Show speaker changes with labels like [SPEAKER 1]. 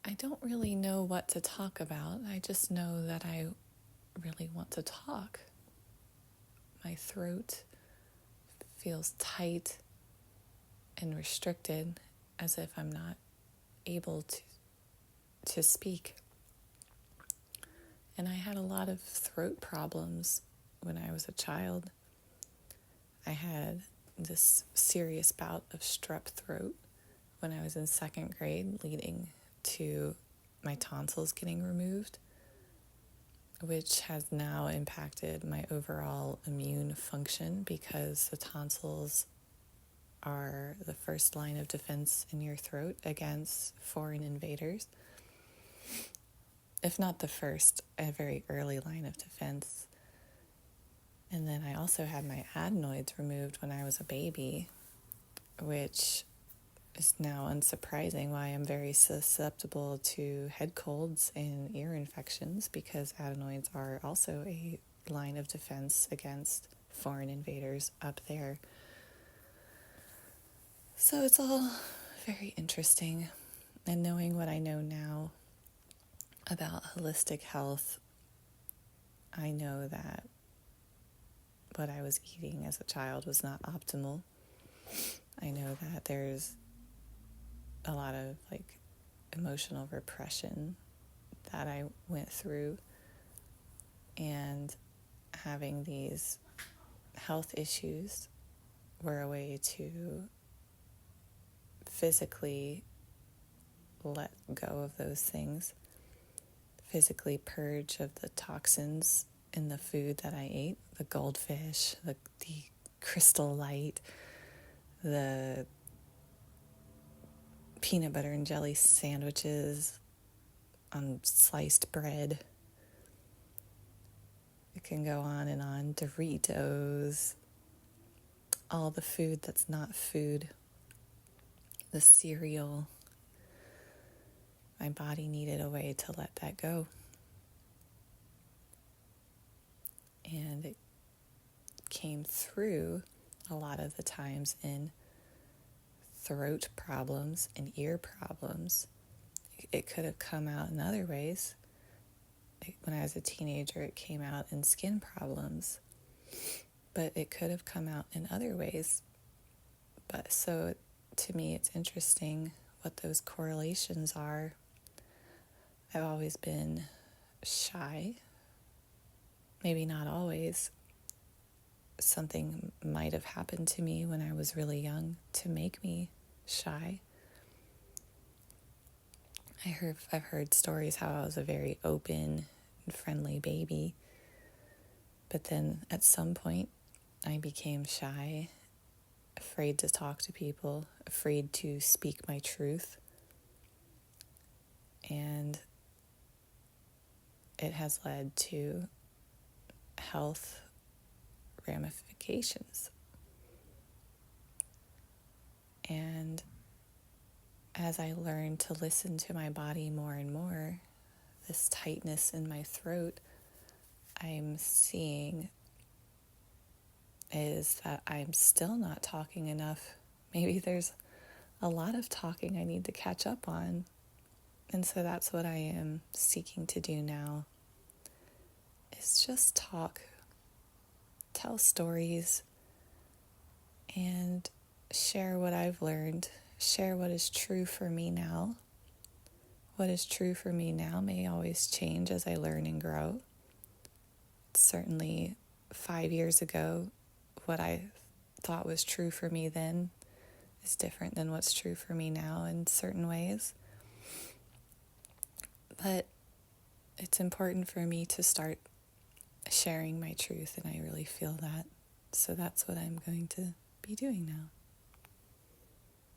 [SPEAKER 1] I don't really know what to talk about. I just know that I really want to talk. My throat feels tight and restricted, as if I'm not able to speak. And I had a lot of throat problems when I was a child. I had this serious bout of strep throat when I was in second grade, leading to my tonsils getting removed, which has now impacted my overall immune function because the tonsils are the first line of defense in your throat against foreign invaders. If not the first, a very early line of defense. And then I also had my adenoids removed when I was a baby, which is now unsurprising why I'm very susceptible to head colds and ear infections, because adenoids are also a line of defense against foreign invaders up there. So it's all very interesting. And knowing what I know now about holistic health, I know that what I was eating as a child was not optimal. I know that there's a lot of emotional repression that I went through, and having these health issues were a way to physically let go of those things, physically purge of the toxins in the food that I ate, the goldfish, the Crystal Light, the peanut butter and jelly sandwiches on sliced bread. It can go on and on. Doritos, all the food that's not food, the cereal. My body needed a way to let that go. And it came through a lot of the times in throat problems and ear problems. It could have come out in other ways. When I was a teenager, it came out in skin problems, but it could have come out in other ways. But so to me, it's interesting what those correlations are. I've always been shy. Maybe not always. Something might have happened to me when I was really young to make me shy. I've heard stories how I was a very open and friendly baby, but then at some point I became shy, afraid to talk to people, afraid to speak my truth, and it has led to health ramifications. And as I learned to listen to my body more and more, this tightness in my throat I'm seeing is that I'm still not talking enough. Maybe there's a lot of talking I need to catch up on. And so that's what I am seeking to do now, is just talk, tell stories, and share what I've learned, share what is true for me now. What is true for me now may always change as I learn and grow. Certainly 5 years ago, what I thought was true for me then is different than what's true for me now in certain ways. But it's important for me to start sharing my truth, and I really feel that. So that's what I'm going to be doing now.